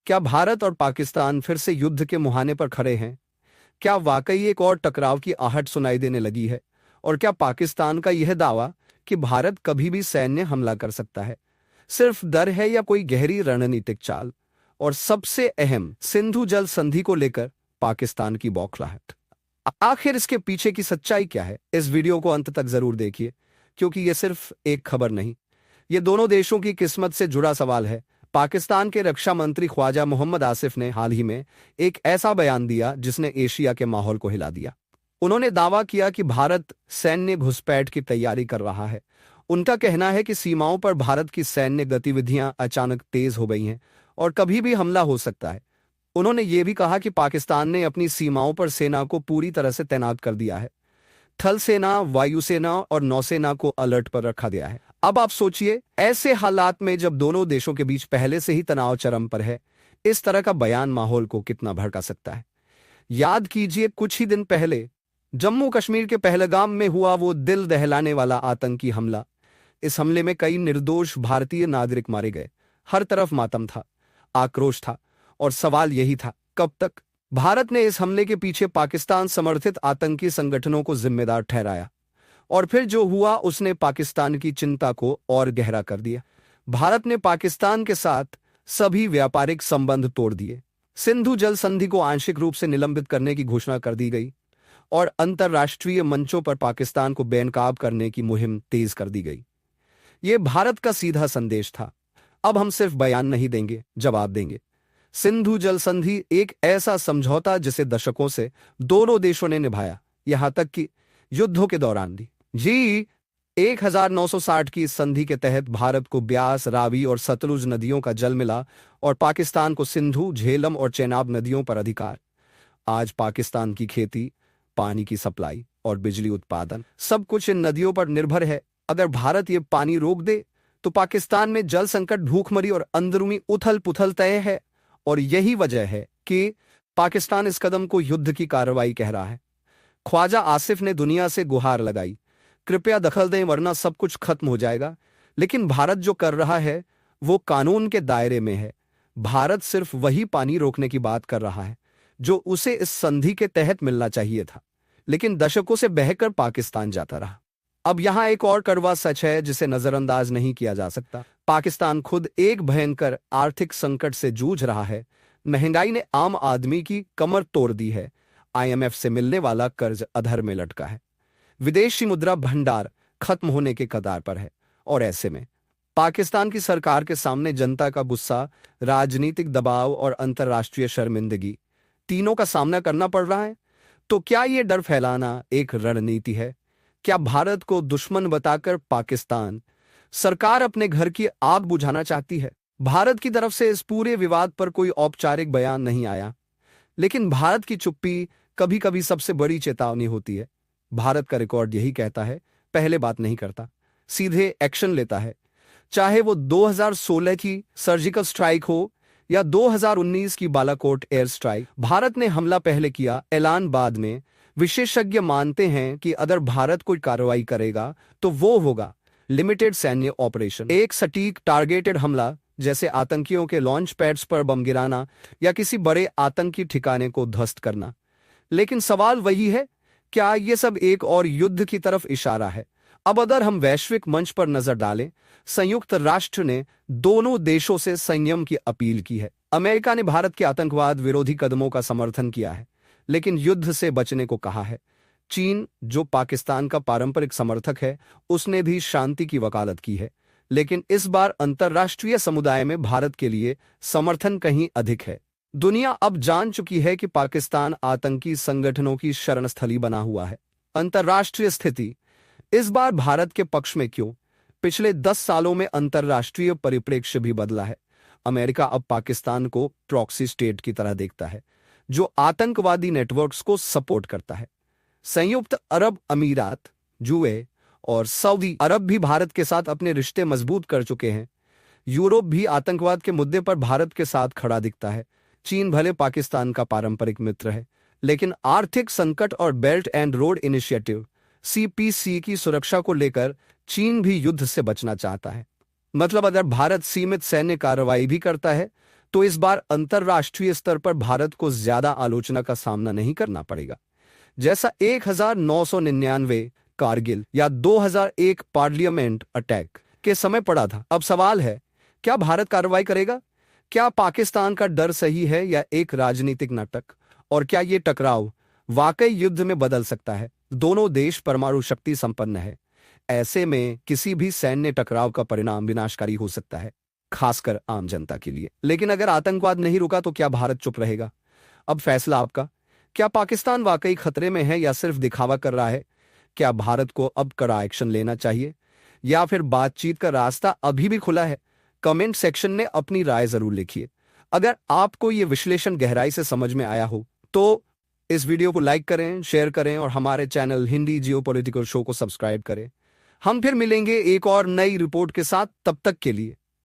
क्या भारत और पाकिस्तान फिर से युद्ध के मुहाने पर खड़े हैं? क्या वाकई एक और टकराव की आहट सुनाई देने लगी है? और क्या पाकिस्तान का यह दावा कि भारत कभी भी सैन्य हमला कर सकता है सिर्फ डर है या कोई गहरी रणनीतिक चाल? और सबसे अहम, सिंधु जल संधि को लेकर पाकिस्तान की बौखलाहट। आखिर इसके पीछे की सच्चाई क्या है? इस वीडियो को अंत तक जरूर देखिए, क्योंकि यह सिर्फ एक खबर नहीं, ये दोनों देशों की किस्मत से जुड़ा सवाल है। पाकिस्तान के रक्षा मंत्री ख्वाजा मोहम्मद आसिफ ने हाल ही में एक ऐसा बयान दिया जिसने एशिया के माहौल को हिला दिया। उन्होंने दावा किया कि भारत सैन्य घुसपैठ की तैयारी कर रहा है। उनका कहना है कि सीमाओं पर भारत की सैन्य गतिविधियां अचानक तेज हो गई हैं और कभी भी हमला हो सकता है। उन्होंने ये भी कहा कि पाकिस्तान ने अपनी सीमाओं पर सेना को पूरी तरह से तैनात कर दिया है। थल सेना, वायुसेना और नौसेना को अलर्ट पर रखा गया है। अब आप सोचिए, ऐसे हालात में जब दोनों देशों के बीच पहले से ही तनाव चरम पर है, इस तरह का बयान माहौल को कितना भड़का सकता है। याद कीजिए, कुछ ही दिन पहले जम्मू कश्मीर के पहलगाम में हुआ वो दिल दहलाने वाला आतंकी हमला। इस हमले में कई निर्दोष भारतीय नागरिक मारे गए। हर तरफ मातम था, आक्रोश था, और सवाल यही था, कब तक? भारत ने इस हमले के पीछे पाकिस्तान समर्थित आतंकी संगठनों को जिम्मेदार ठहराया, और फिर जो हुआ उसने पाकिस्तान की चिंता को और गहरा कर दिया। भारत ने पाकिस्तान के साथ सभी व्यापारिक संबंध तोड़ दिए। सिंधु जल संधि को आंशिक रूप से निलंबित करने की घोषणा कर दी गई और अंतर्राष्ट्रीय मंचों पर पाकिस्तान को बेनकाब करने की मुहिम तेज कर दी गई। यह भारत का सीधा संदेश था, अब हम सिर्फ बयान नहीं देंगे, जवाब देंगे। सिंधु जल संधि एक ऐसा समझौता जिसे दशकों से दोनों देशों ने निभाया, यहां तक कि युद्धों के दौरान भी। जी 1960 की इस संधि के तहत भारत को ब्यास, रावी और सतलुज नदियों का जल मिला और पाकिस्तान को सिंधु, झेलम और चेनाब नदियों पर अधिकार। आज पाकिस्तान की खेती, पानी की सप्लाई और बिजली उत्पादन सब कुछ इन नदियों पर निर्भर है। अगर भारत ये पानी रोक दे तो पाकिस्तान में जल संकट, भूखमरी और अंदरूनी उथल पुथल तय है। और यही वजह है कि पाकिस्तान इस कदम को युद्ध की कार्रवाई कह रहा है। ख्वाजा आसिफ ने दुनिया से गुहार लगाई, कृपया दखल दें वरना सब कुछ खत्म हो जाएगा। लेकिन भारत जो कर रहा है वो कानून के दायरे में है। भारत सिर्फ वही पानी रोकने की बात कर रहा है जो उसे इस संधि के तहत मिलना चाहिए था, लेकिन दशकों से बहकर पाकिस्तान जाता रहा। अब यहां एक और कड़वा सच है जिसे नजरअंदाज नहीं किया जा सकता। पाकिस्तान खुद एक भयंकर आर्थिक संकट से जूझ रहा है। महंगाई ने आम आदमी की कमर तोड़ दी है। IMF से मिलने वाला कर्ज अधर में लटका है। विदेशी मुद्रा भंडार खत्म होने के कगार पर है। और ऐसे में पाकिस्तान की सरकार के सामने जनता का गुस्सा, राजनीतिक दबाव और अंतर्राष्ट्रीय शर्मिंदगी, तीनों का सामना करना पड़ रहा है। तो क्या यह डर फैलाना एक रणनीति है? क्या भारत को दुश्मन बताकर पाकिस्तान सरकार अपने घर की आग बुझाना चाहती है? भारत की तरफ से इस पूरे विवाद पर कोई औपचारिक बयान नहीं आया, लेकिन भारत की चुप्पी कभी कभी सबसे बड़ी चेतावनी होती है। भारत का रिकॉर्ड यही कहता है, पहले बात नहीं करता, सीधे एक्शन लेता है। चाहे वो 2016 की सर्जिकल स्ट्राइक हो या 2019 की बालाकोट एयर स्ट्राइक, भारत ने हमला पहले किया, ऐलान बाद में। विशेषज्ञ मानते हैं कि अगर भारत कोई कार्रवाई करेगा तो वो होगा लिमिटेड सैन्य ऑपरेशन, एक सटीक टारगेटेड हमला, जैसे आतंकियों के लॉन्च पैड्स पर बम गिराना या किसी बड़े आतंकी ठिकाने को ध्वस्त करना। लेकिन सवाल वही है, क्या यह सब एक और युद्ध की तरफ इशारा है? अब अगर हम वैश्विक मंच पर नजर डालें, संयुक्त राष्ट्र ने दोनों देशों से संयम की अपील की है। अमेरिका ने भारत के आतंकवाद विरोधी कदमों का समर्थन किया है, लेकिन युद्ध से बचने को कहा है। चीन, जो पाकिस्तान का पारंपरिक समर्थक है, उसने भी शांति की वकालत की है। लेकिन इस बार अंतर्राष्ट्रीय समुदाय में भारत के लिए समर्थन कहीं अधिक है। दुनिया अब जान चुकी है कि पाकिस्तान आतंकी संगठनों की शरणस्थली बना हुआ है। अंतर्राष्ट्रीय स्थिति इस बार भारत के पक्ष में क्यों? पिछले 10 सालों में अंतर्राष्ट्रीय परिप्रेक्ष्य भी बदला है। अमेरिका अब पाकिस्तान को प्रॉक्सी स्टेट की तरह देखता है, जो आतंकवादी नेटवर्क्स को सपोर्ट करता है। संयुक्त अरब अमीरात, यूएई और सऊदी अरब भी भारत के साथ अपने रिश्ते मजबूत कर चुके हैं। यूरोप भी आतंकवाद के मुद्दे पर भारत के साथ खड़ा दिखता है। चीन भले पाकिस्तान का पारंपरिक मित्र है, लेकिन आर्थिक संकट और belt and road initiative CPC की सुरक्षा को लेकर चीन भी युद्ध से बचना चाहता है। मतलब अगर भारत सीमित सैन्य कार्रवाई भी करता है तो इस बार अंतर्राष्ट्रीय स्तर पर भारत को ज्यादा आलोचना का सामना नहीं करना पड़ेगा, जैसा 1999 कारगिल या 2001 पार्लियामेंट अटैक के समय पड़ा था। अब सवाल है, क्या भारत कार्रवाई करेगा? क्या पाकिस्तान का डर सही है या एक राजनीतिक नाटक? और क्या ये टकराव वाकई युद्ध में बदल सकता है? दोनों देश परमाणु शक्ति संपन्न है। ऐसे में किसी भी सैन्य टकराव का परिणाम विनाशकारी हो सकता है, खासकर आम जनता के लिए। लेकिन अगर आतंकवाद नहीं रुका तो क्या भारत चुप रहेगा? अब फैसला आपका। क्या पाकिस्तान वाकई खतरे में है या सिर्फ दिखावा कर रहा है? क्या भारत को अब कड़ा एक्शन लेना चाहिए या फिर बातचीत का रास्ता अभी भी खुला है? कमेंट सेक्शन में अपनी राय जरूर लिखिए। अगर आपको यह विश्लेषण गहराई से समझ में आया हो तो इस वीडियो को लाइक करें, शेयर करें और हमारे चैनल हिंदी जियोपॉलिटिकल शो को सब्सक्राइब करें। हम फिर मिलेंगे एक और नई रिपोर्ट के साथ। तब तक के लिए